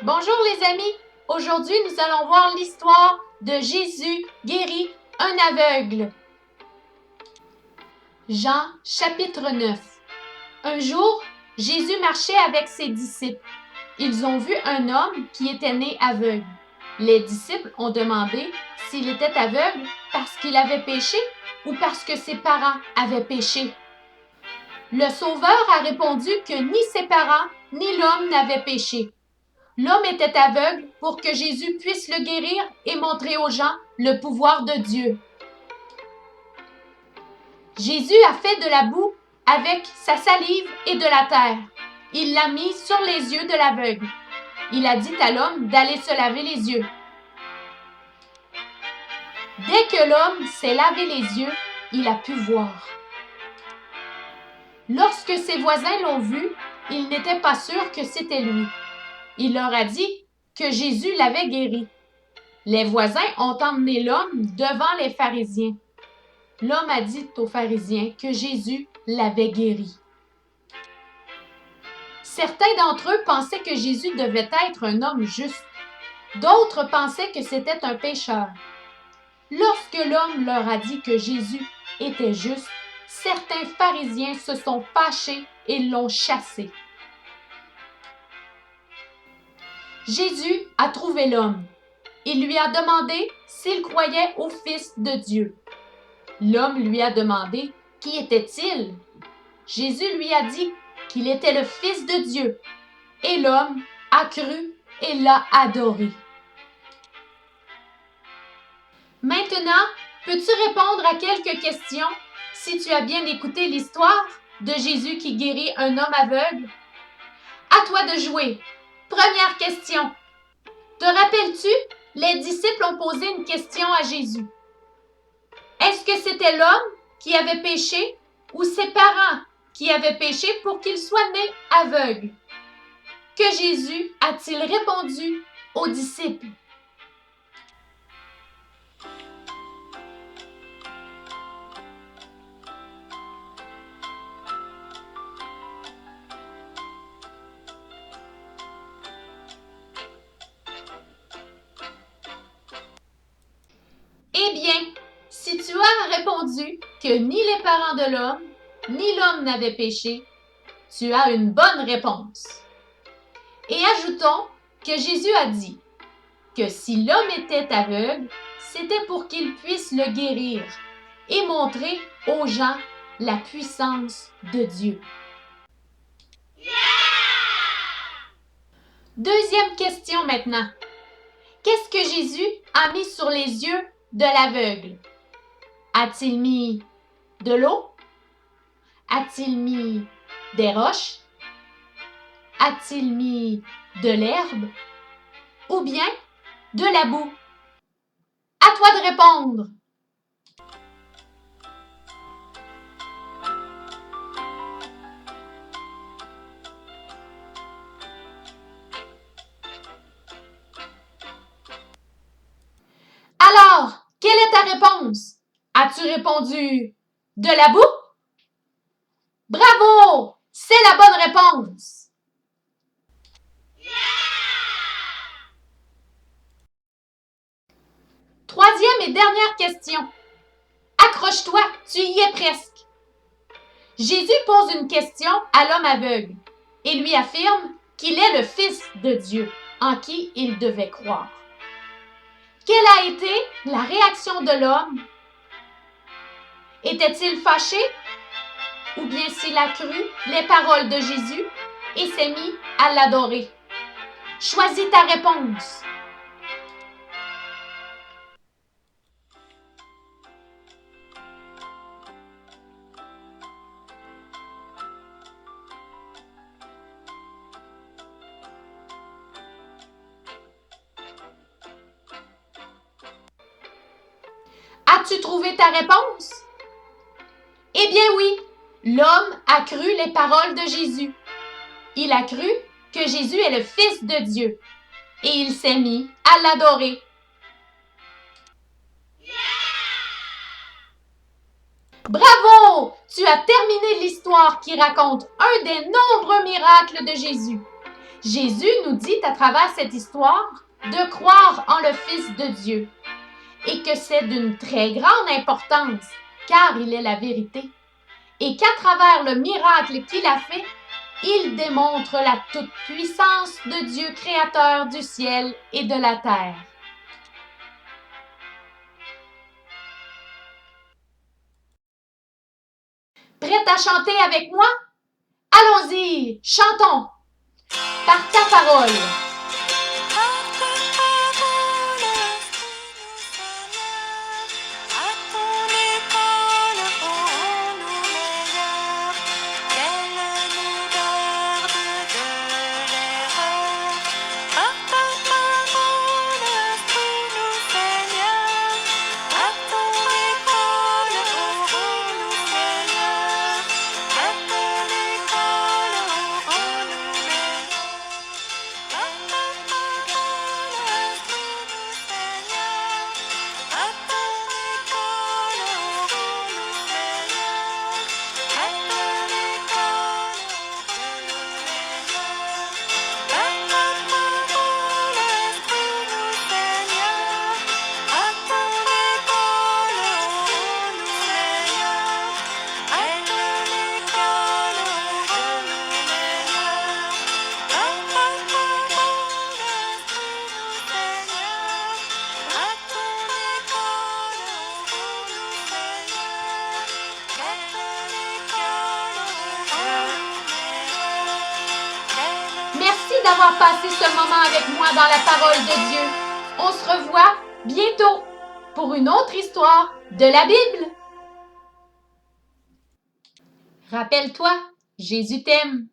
Bonjour les amis! Aujourd'hui, nous allons voir l'histoire de Jésus guérit un aveugle. Jean, chapitre 9. Un jour, Jésus marchait avec ses disciples. Ils ont vu un homme qui était né aveugle. Les disciples ont demandé s'il était aveugle parce qu'il avait péché ou parce que ses parents avaient péché. Le Sauveur a répondu que ni ses parents ni l'homme n'avaient péché. L'homme était aveugle pour que Jésus puisse le guérir et montrer aux gens le pouvoir de Dieu. Jésus a fait de la boue avec sa salive et de la terre. Il l'a mis sur les yeux de l'aveugle. Il a dit à l'homme d'aller se laver les yeux. Dès que l'homme s'est lavé les yeux, il a pu voir. Lorsque ses voisins l'ont vu, ils n'étaient pas sûrs que c'était lui. Il leur a dit que Jésus l'avait guéri. Les voisins ont emmené l'homme devant les pharisiens. L'homme a dit aux pharisiens que Jésus l'avait guéri. Certains d'entre eux pensaient que Jésus devait être un homme juste. D'autres pensaient que c'était un pécheur. Lorsque l'homme leur a dit que Jésus était juste, certains pharisiens se sont fâchés et l'ont chassé. Jésus a trouvé l'homme. Il lui a demandé s'il croyait au Fils de Dieu. L'homme lui a demandé qui était-il. Jésus lui a dit qu'il était le Fils de Dieu. Et l'homme a cru et l'a adoré. Maintenant, peux-tu répondre à quelques questions si tu as bien écouté l'histoire de Jésus qui guérit un homme aveugle? À toi de jouer. Première question. Te rappelles-tu? Les disciples ont posé une question à Jésus. Est-ce que c'était l'homme qui avait péché ou ses parents qui avaient péché pour qu'il soit né aveugle? Que Jésus a-t-il répondu aux disciples? Eh bien, si tu as répondu que ni les parents de l'homme, ni l'homme n'avaient péché, tu as une bonne réponse. Et ajoutons que Jésus a dit que si l'homme était aveugle, c'était pour qu'il puisse le guérir et montrer aux gens la puissance de Dieu. Deuxième question maintenant. Qu'est-ce que Jésus a mis sur les yeux de l'aveugle? A-t-il mis de l'eau? A-t-il mis des roches? A-t-il mis de l'herbe? Ou bien de la boue? À toi de répondre! Alors, quelle est ta réponse? As-tu répondu de la boue? Bravo! C'est la bonne réponse! Troisième et dernière question. Accroche-toi, tu y es presque. Jésus pose une question à l'homme aveugle et lui affirme qu'il est le Fils de Dieu en qui il devait croire. Quelle a été la réaction de l'homme? Était-il fâché? Ou bien s'il a cru les paroles de Jésus et s'est mis à l'adorer? Choisis ta réponse. As-tu trouvé ta réponse? Eh bien oui, l'homme a cru les paroles de Jésus. Il a cru que Jésus est le Fils de Dieu et il s'est mis à l'adorer. Bravo! Tu as terminé l'histoire qui raconte un des nombreux miracles de Jésus. Jésus nous dit à travers cette histoire de croire en le Fils de Dieu et que c'est d'une très grande importance car il est la vérité et qu'à travers le miracle qu'il a fait, il démontre la toute-puissance de Dieu créateur du ciel et de la terre. Prête à chanter avec moi? Allons-y, chantons! Par ta parole. Merci d'avoir passé ce moment avec moi dans la parole de Dieu. On se revoit bientôt pour une autre histoire de la Bible. Rappelle-toi, Jésus t'aime.